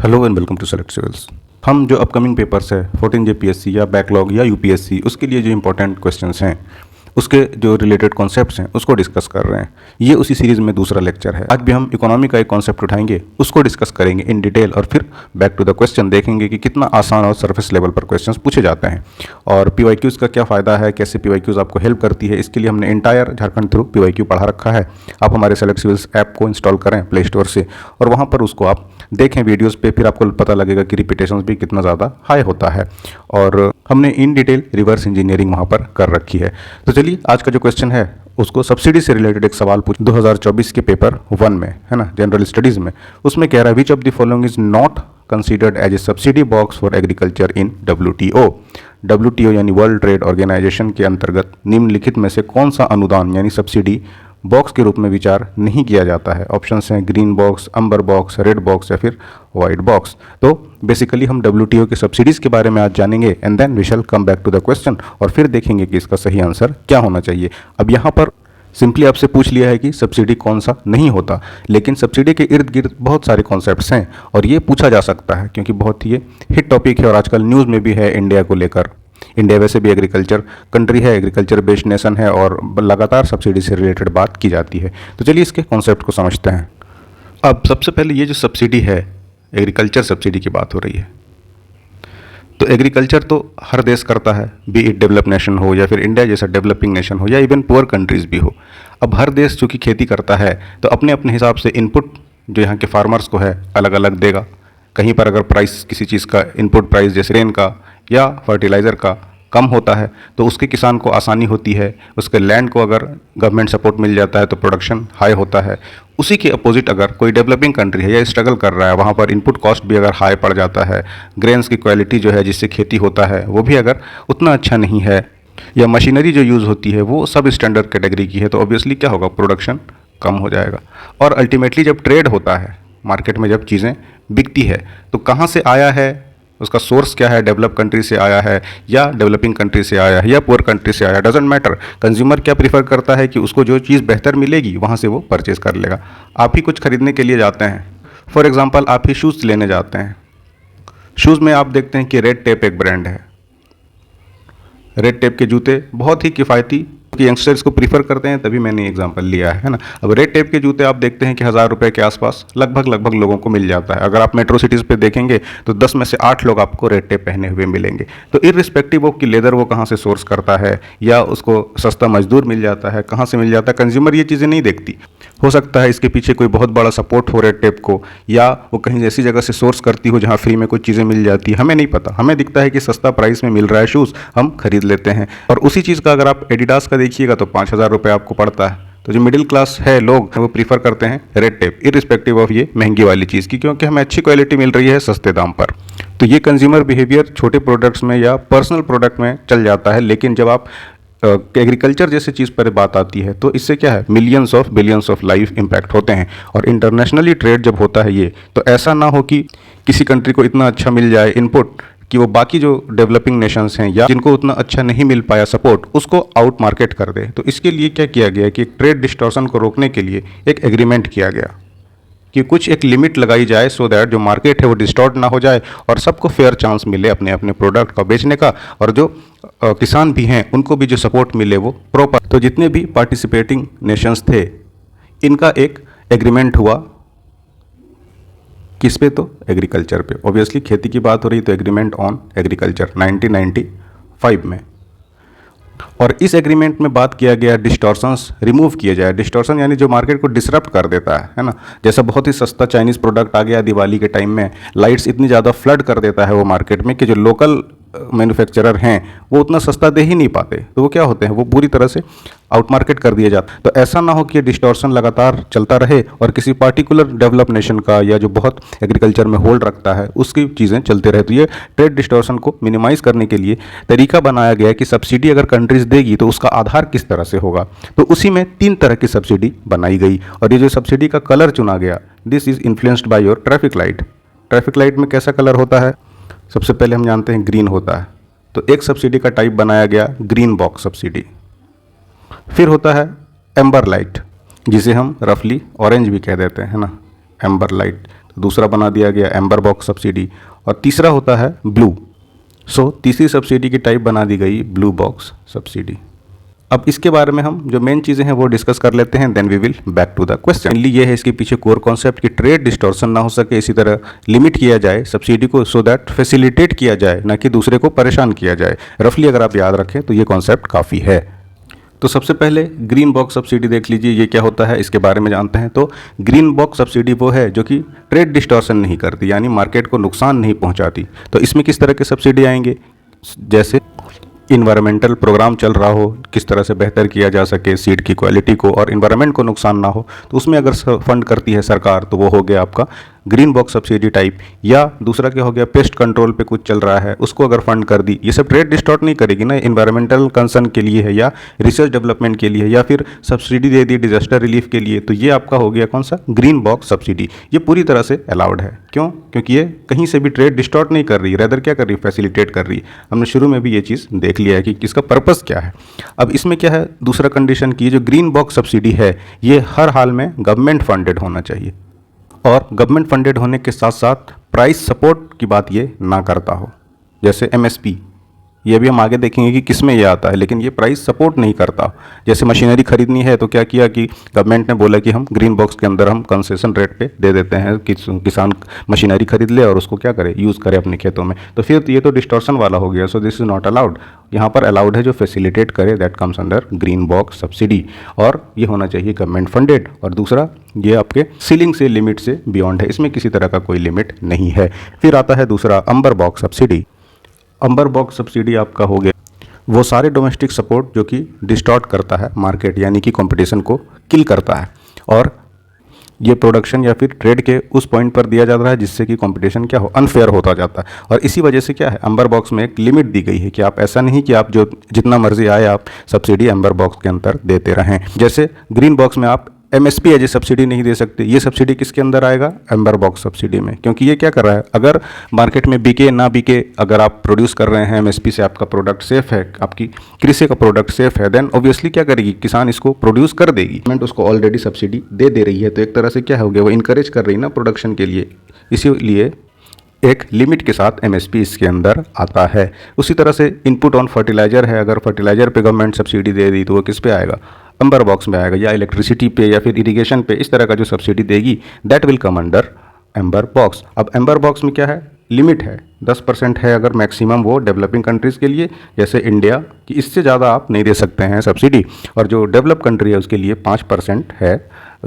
Hello and welcome to select civils. हम जो upcoming papers है 14 जेपीएससी या बैकलॉग या यूपीएससी उसके लिए जो इंपॉर्टेंट क्वेश्चंस हैं उसके जो रिलेटेड कॉन्सेप्ट्स हैं उसको डिस्कस कर रहे हैं। ये उसी सीरीज़ में दूसरा लेक्चर है। आज भी हम इकोनॉमी का एक कॉन्सेप्ट उठाएंगे, उसको डिस्कस करेंगे इन डिटेल और फिर बैक टू द क्वेश्चन देखेंगे कि कितना आसान और सरफेस लेवल पर क्वेश्चंस पूछे जाते हैं और पीवाईक्यूज़ का क्या फ़ायदा है, कैसे पीवाईक्यूज़ आपको हेल्प करती है। इसके लिए हमने इंटायर झारखंड थ्रू पीवाईक्यू पढ़ा रखा है। आप हमारे सेलेक्ट सिविल्स ऐप को इंस्टॉल करें प्ले स्टोर से और वहाँ पर उसको आप देखें वीडियोज़ पे, फिर आपको पता लगेगा कि रिपीटेशंस भी कितना ज़्यादा हाई होता है और हमने इन डिटेल रिवर्स इंजीनियरिंग वहाँ पर कर रखी है। तो चलिए आज का जो क्वेश्चन है उसको सब्सिडी से रिलेटेड एक सवाल पूछ 2024 के पेपर 1 में है ना, जनरल स्टडीज़ में। उसमें कह रहा है which of the following is not considered as a subsidy box for agriculture in WTO। WTO यानी वर्ल्ड ट्रेड ऑर्गेनाइजेशन के अंतर्गत निम्नलिखित में से कौन सा अनुदान यानी सब्सिडी बॉक्स के रूप में विचार नहीं किया जाता है। ऑप्शंस हैं green box, amber box, red box या फिर वाइट बॉक्स। तो बेसिकली हम WTO के सब्सिडीज़ के बारे में आज जानेंगे and then we shall come back to the question और फिर देखेंगे कि इसका सही आंसर क्या होना चाहिए। अब यहाँ पर सिंपली आपसे पूछ लिया है कि सब्सिडी कौन सा नहीं होता, लेकिन सब्सिडी के इर्द गिर्द बहुत सारे कॉन्सेप्ट्स हैं और ये पूछा जा सकता है क्योंकि बहुत ही हिट टॉपिक है और आजकल न्यूज़ में भी है इंडिया को लेकर। इंडिया वैसे भी एग्रीकल्चर कंट्री है, एग्रीकल्चर बेस्ड नेशन है और लगातार सब्सिडी से रिलेटेड बात की जाती है। तो चलिए इसके कॉन्सेप्ट को समझते हैं। अब सबसे पहले ये जो सब्सिडी है, एग्रीकल्चर सब्सिडी की बात हो रही है। तो एग्रीकल्चर तो हर देश करता है, बी इट डेवलप नेशन हो या फिर इंडिया जैसा डेवलपिंग नेशन हो या इवन पुअर कंट्रीज़ भी हो। अब हर देश चूँकि खेती करता है तो अपने अपने हिसाब से इनपुट जो यहाँ के फार्मर्स को है अलग अलग देगा। कहीं पर अगर प्राइस किसी चीज़ का इनपुट प्राइस जैसे रेन का या फर्टिलाइज़र का कम होता है तो उसके किसान को आसानी होती है, उसके लैंड को अगर गवर्नमेंट सपोर्ट मिल जाता है तो प्रोडक्शन हाई होता है। उसी के अपोजिट अगर कोई डेवलपिंग कंट्री है या स्ट्रगल कर रहा है, वहाँ पर इनपुट कॉस्ट भी अगर हाई पड़ जाता है, ग्रेन्स की क्वालिटी जो है जिससे खेती होता है वो भी अगर उतना अच्छा नहीं है या मशीनरी जो यूज़ होती है वो सब स्टैंडर्ड कैटेगरी की है तो ऑब्वियसली क्या होगा, प्रोडक्शन कम हो जाएगा। और अल्टीमेटली जब ट्रेड होता है मार्केट में, जब चीज़ें बिकती है तो कहाँ से आया है, उसका सोर्स क्या है, डेवलप कंट्री से आया है या डेवलपिंग कंट्री से आया है या पुअर कंट्री से आया है, डजेंट मैटर। कंज्यूमर क्या प्रीफर करता है कि उसको जो चीज़ बेहतर मिलेगी वहाँ से वो परचेज़ कर लेगा। आप ही कुछ खरीदने के लिए जाते हैं, फॉर एग्जांपल आप ही शूज़ लेने जाते हैं। शूज़ में आप देखते हैं कि रेड टेप एक ब्रांड है। रेड टेप के जूते बहुत ही किफ़ायती कि यंगस्टर्स को प्रीफर करते हैं, तभी मैंने एग्जांपल लिया है ना। अब रेड टेप के जूते आप देखते हैं कि 1000 रुपये के आसपास लगभग लोगों को मिल जाता है। अगर आप मेट्रो सिटीज़ पे देखेंगे तो 10 में से 8 लोग आपको रेड टेप पहने हुए मिलेंगे। तो इर्रिस्पेक्टिव ऑफ कि लेदर वो कहाँ से सोर्स करता है या उसको सस्ता मजदूर मिल जाता है, कहाँ से मिल जाता है, कंज्यूमर ये चीज़ें नहीं देखती। हो सकता है इसके पीछे कोई बहुत बड़ा सपोर्ट हो रेड टेप को या वो कहीं ऐसी जगह से सोर्स करती हो जहाँ फ्री में कोई चीज़ें मिल जाती है, हमें नहीं पता। हमें दिखता है कि सस्ता प्राइस में मिल रहा है शूज़, हम खरीद लेते हैं। और उसी चीज़ का अगर आप एडिडास का देखिएगा तो 5000 रुपये आपको पड़ता है। तो जो मिडिल क्लास है लोग वो प्रीफर करते हैं रेड टेप इरिस्पेक्टिव ऑफ ये महंगी वाली चीज़ की, क्योंकि हमें अच्छी क्वालिटी मिल रही है सस्ते दाम पर। तो ये कंज्यूमर बिहेवियर छोटे प्रोडक्ट्स में या पर्सनल प्रोडक्ट में चल जाता है, लेकिन जब आप एग्रीकल्चर जैसे चीज़ पर बात आती है तो इससे क्या है, millions of billions of life impact होते हैं। और इंटरनेशनली ट्रेड जब होता है ये, तो ऐसा ना हो कि किसी कंट्री को इतना अच्छा मिल जाए इनपुट कि वो बाकी जो डेवलपिंग नेशंस हैं या जिनको उतना अच्छा नहीं मिल पाया सपोर्ट, उसको आउट मार्केट कर दे। तो इसके लिए क्या किया गया कि ट्रेड डिस्टॉर्शन को रोकने के लिए एक एग्रीमेंट किया गया कि कुछ एक लिमिट लगाई जाए सो दैट जो मार्केट है वो डिस्टॉर्ट ना हो जाए और सबको फेयर चांस मिले अपने अपने प्रोडक्ट का बेचने का, और जो किसान भी हैं उनको भी जो सपोर्ट मिले वो प्रॉपर। तो जितने भी पार्टिसिपेटिंग नेशंस थे इनका एक एग्रीमेंट हुआ, किस पे, तो एग्रीकल्चर पे। ऑब्वियसली खेती की बात हो रही तो एग्रीमेंट ऑन एग्रीकल्चर 1995 में। और इस एग्रीमेंट में बात किया गया डिस्टॉर्शंस रिमूव किए जाए। डिस्टॉर्शन यानी जो मार्केट को डिसरप्ट कर देता है ना। जैसा बहुत ही सस्ता चाइनीज़ प्रोडक्ट आ गया दिवाली के टाइम में, लाइट्स इतनी ज़्यादा फ्लड कर देता है वो मार्केट में कि जो लोकल मैन्युफैक्चरर हैं वो उतना सस्ता दे ही नहीं पाते, तो वो क्या होते हैं, वो पूरी तरह से आउट मार्केट कर दिया जाता है। तो ऐसा ना हो कि ये डिस्टॉर्शन लगातार चलता रहे और किसी पार्टिकुलर डेवलप नेशन का या जो बहुत एग्रीकल्चर में होल्ड रखता है उसकी चीज़ें चलते रहे। तो ये ट्रेड डिस्टॉर्शन को मिनिमाइज़ करने के लिए तरीका बनाया गया है कि सब्सिडी अगर कंट्रीज़ देगी तो उसका आधार किस तरह से होगा। तो उसी में 3 तरह की सब्सिडी बनाई गई और ये जो सब्सिडी का कलर चुना गया, this is influenced by your traffic light. Traffic light में कैसा कलर होता है, सबसे पहले हम जानते हैं ग्रीन होता है। तो एक सब्सिडी का टाइप बनाया गया ग्रीन बॉक्स सब्सिडी। फिर होता है एम्बर लाइट, जिसे हम रफली ऑरेंज भी कह देते हैं ना, एम्बर लाइट। दूसरा बना दिया गया एम्बर बॉक्स सब्सिडी, और तीसरा होता है ब्लू। सो तीसरी सब्सिडी की टाइप बना दी गई ब्लू बॉक्स सब्सिडी। अब इसके बारे में हम जो मेन चीज़ें हैं वो डिस्कस कर लेते हैं, then we will back to the question. Mainly ये है इसके पीछे कोर कॉन्सेप्ट कि ट्रेड डिस्टॉर्शन ना हो सके, इसी तरह लिमिट किया जाए सब्सिडी को सो दैट फैसिलिटेट किया जाए, ना कि दूसरे को परेशान किया जाए। रफली अगर आप याद रखें तो ये कॉन्सेप्ट काफ़ी है। तो सबसे पहले ग्रीन बॉक्स सब्सिडी देख लीजिए, ये क्या होता है इसके बारे में जानते हैं। तो ग्रीन बॉक्स सब्सिडी वो है जो कि ट्रेड डिस्टॉर्शन नहीं करती, यानी मार्केट को नुकसान नहीं पहुंचाती। तो इसमें किस तरह के सब्सिडी आएंगे, जैसे इन्वायरमेंटल प्रोग्राम चल रहा हो, किस तरह से बेहतर किया जा सके सीड की क्वालिटी को और इन्वायरमेंट को नुकसान ना हो, तो उसमें अगर फंड करती है सरकार तो वो हो गया आपका ग्रीन बॉक्स सब्सिडी टाइप। या दूसरा क्या हो गया, पेस्ट कंट्रोल पे कुछ चल रहा है उसको अगर फंड कर दी, ये सब ट्रेड डिस्टॉर्ट नहीं करेगी ना, इन्वायरमेंटल कंसर्न के लिए है या रिसर्च डेवलपमेंट के लिए है या फिर सब्सिडी दे दी डिजास्टर रिलीफ के लिए, तो ये आपका हो गया कौन सा, ग्रीन बॉक्स सब्सिडी। ये पूरी तरह से अलाउड है। क्यों? क्योंकि ये कहीं से भी ट्रेड डिस्टॉर्ट नहीं कर रही, रेदर क्या कर रही है, फैसिलिटेट कर रही है। हमने शुरू में भी ये चीज़ देख लिया है कि इसका पर्पस क्या है। अब इसमें क्या है, दूसरा कंडीशन की जो ग्रीन बॉक्स सब्सिडी है ये हर हाल में गवर्नमेंट फंडेड होना चाहिए, और गवर्नमेंट फंडेड होने के साथ साथ प्राइस सपोर्ट की बात ये ना करता हो, जैसे एमएसपी। ये भी हम आगे देखेंगे कि किस में ये आता है, लेकिन ये प्राइस सपोर्ट नहीं करता। जैसे मशीनरी खरीदनी है तो क्या किया कि गवर्नमेंट ने बोला कि हम ग्रीन बॉक्स के अंदर हम कंसेशन रेट पे दे देते हैं कि किसान मशीनरी खरीद ले और उसको क्या करे, यूज़ करे अपने खेतों में। तो फिर ये तो डिस्टॉर्शन वाला हो गया। So this is not allowed. यहाँ पर अलाउड है जो फैसिलिटेट करे, that comes under green box subsidy, और ये होना चाहिए गवर्नमेंट फंडेड। और दूसरा ये आपके सीलिंग से, लिमिट से बियॉन्ड है, इसमें किसी तरह का कोई लिमिट नहीं है। फिर आता है दूसरा अम्बर बॉक्स सब्सिडी। अम्बर बॉक्स सब्सिडी आपका हो गया वो सारे डोमेस्टिक सपोर्ट जो कि डिस्टॉर्ट करता है मार्केट, यानी कि कंपटीशन को किल करता है, और ये प्रोडक्शन या फिर ट्रेड के उस पॉइंट पर दिया जाता है जिससे कि कंपटीशन क्या हो, अनफेयर होता जाता है। और इसी वजह से क्या है, अम्बर बॉक्स में एक लिमिट दी गई है कि आप ऐसा नहीं कि आप जो जितना मर्जी आए आप सब्सिडी अम्बर बॉक्स के अंदर देते रहें। जैसे ग्रीन बॉक्स में आप एमएसपी एज ए सब्सिडी नहीं दे सकते, ये सब्सिडी किसके अंदर आएगा, एम्बर बॉक्स सब्सिडी में। क्योंकि ये क्या कर रहा है, अगर मार्केट में बिके ना बिके, अगर आप प्रोड्यूस कर रहे हैं एमएसपी से, आपका प्रोडक्ट सेफ है, आपकी कृषि का प्रोडक्ट सेफ है, देन ऑब्वियसली क्या करेगी, किसान इसको प्रोड्यूस कर देगी। गवर्नमेंट उसको ऑलरेडी सब्सिडी दे रही है, तो एक तरह से क्या हो गया, वो इनकरेज कर रही है ना प्रोडक्शन के लिए, इसीलिए एक लिमिट के साथ एमएसपी इसके अंदर आता है। उसी तरह से इनपुट ऑन फर्टिलाइजर है, अगर फर्टिलाइजर पे गवर्नमेंट सब्सिडी दे दी तो वो किस पे आएगा, अम्बर बॉक्स में आएगा, या इलेक्ट्रिसिटी पे या फिर इरिगेशन पे, इस तरह का जो सब्सिडी देगी that will come under amber box. अब एम्बर बॉक्स में क्या है, लिमिट है 10% है अगर मैक्सिमम वो डेवलपिंग कंट्रीज़ के लिए, जैसे इंडिया, कि इससे ज़्यादा आप नहीं दे सकते हैं सब्सिडी, और जो डेवलप कंट्री है उसके लिए 5% है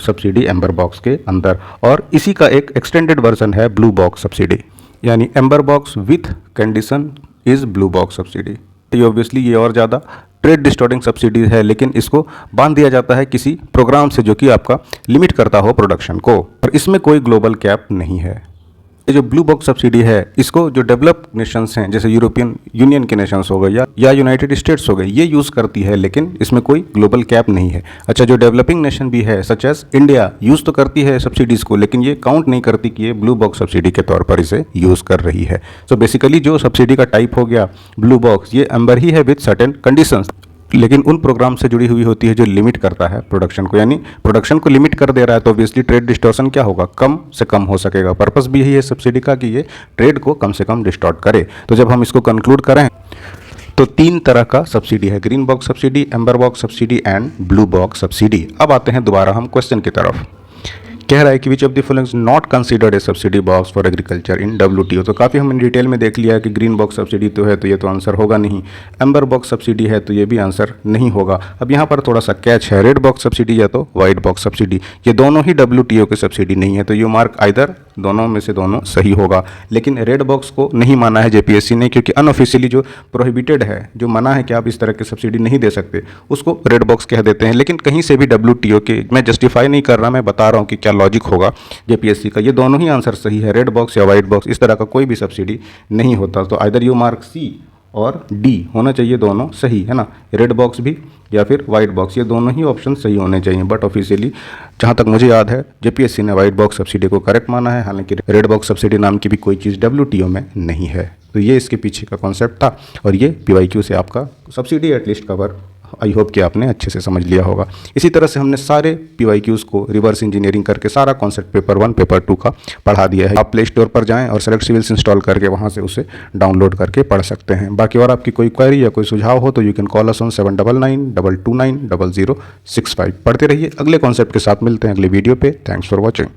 सब्सिडी एम्बर बॉक्स के अंदर। और इसी का एक एक्सटेंडेड वर्जन है ब्लू बॉक्स सब्सिडी, यानी amber box with condition is blue box subsidy. ये ऑब्वियसली ये और ज़्यादा ट्रेड डिस्टॉर्टिंग सब्सिडीज है, लेकिन इसको बांध दिया जाता है किसी प्रोग्राम से जो कि आपका लिमिट करता हो प्रोडक्शन को, और इसमें कोई ग्लोबल कैप नहीं है। ये जो ब्लू बॉक्स सब्सिडी है इसको जो डेवलप्ड नेशंस हैं, जैसे यूरोपियन यूनियन के नेशंस हो गए या यूनाइटेड स्टेट्स हो गए, ये यूज़ करती है, लेकिन इसमें कोई ग्लोबल कैप नहीं है। अच्छा, जो डेवलपिंग नेशन भी है सच एज इंडिया, यूज़ तो करती है सब्सिडीज़ को, लेकिन ये काउंट नहीं करती कि ये ब्लू बॉक्स सब्सिडी के तौर पर इसे यूज़ कर रही है। सो बेसिकली जो सब्सिडी का टाइप हो गया ब्लू बॉक्स, ये एम्बर ही है विथ सर्टेन कंडीशंस, लेकिन उन प्रोग्राम से जुड़ी हुई होती है जो लिमिट करता है प्रोडक्शन को, यानी प्रोडक्शन को लिमिट कर दे रहा है तो ऑब्वियसली ट्रेड डिस्टॉर्शन क्या होगा, कम से कम हो सकेगा। पर्पस भी यही है सब्सिडी का कि ये ट्रेड को कम से कम डिस्टॉर्ट करे। तो जब हम इसको कंक्लूड करें तो 3 तरह का सब्सिडी है, green box subsidy, amber box subsidy and blue box subsidy. अब आते हैं दोबारा हम क्वेश्चन की तरफ। कह रहा है कि विच of the following not considered A subsidy box for agriculture in WTO। तो काफ़ी हमने डिटेल में देख लिया है कि ग्रीन बॉक्स सब्सिडी तो है तो ये तो आंसर होगा नहीं, एम्बर बॉक्स सब्सिडी है तो ये भी आंसर नहीं होगा। अब यहाँ पर थोड़ा सा कैच है, रेड बॉक्स सब्सिडी या तो वाइट बॉक्स सब्सिडी, ये दोनों ही WTO की सब्सिडी नहीं है, तो यू मार्क आइदर, दोनों में से दोनों सही होगा। लेकिन रेड बॉक्स को नहीं माना है JPSC ने, क्योंकि अनऑफिशियली जो प्रोहिबिटेड है, जो मना है कि आप इस तरह की सब्सिडी नहीं दे सकते, उसको रेड बॉक्स कह देते हैं। लेकिन कहीं से भी WTO के, मैं जस्टिफाई नहीं कर रहा, मैं बता रहा हूँ कि क्या लॉजिक होगा JPSC का, ये दोनों ही आंसर सही है, रेड बॉक्स या वाइट बॉक्स, इस तरह का कोई भी सब्सिडी नहीं होता। तो आइदर यू मार्क C और D होना चाहिए, दोनों सही है ना, रेड बॉक्स भी या फिर वाइट बॉक्स, ये दोनों ही ऑप्शन सही होने चाहिए। बट ऑफिशियली जहाँ तक मुझे याद है JPSC ने वाइट बॉक्स सब्सिडी को करेक्ट माना है, हालांकि रेड बॉक्स सब्सिडी नाम की भी कोई चीज़ WTO में नहीं है। तो ये इसके पीछे का कॉन्सेप्ट था, और ये PYQ से आपका subsidy at least cover I hope कि आपने अच्छे से समझ लिया होगा। इसी तरह से हमने सारे PYQs को रिवर्स इंजीनियरिंग करके सारा कॉन्सेप्ट पेपर 1 पेपर 2 का पढ़ा दिया है। आप प्ले स्टोर पर जाएं और सेलेक्ट सिविल्स इंस्टॉल करके वहां से उसे डाउनलोड करके पढ़ सकते हैं। बाकी और आपकी कोई क्वेरी या कोई सुझाव हो तो you can call us on 7992290065। पढ़ते रहिए। अगले कॉन्सेप्ट के साथ मिलते हैं अगले वीडियो पे। Thanks for watching.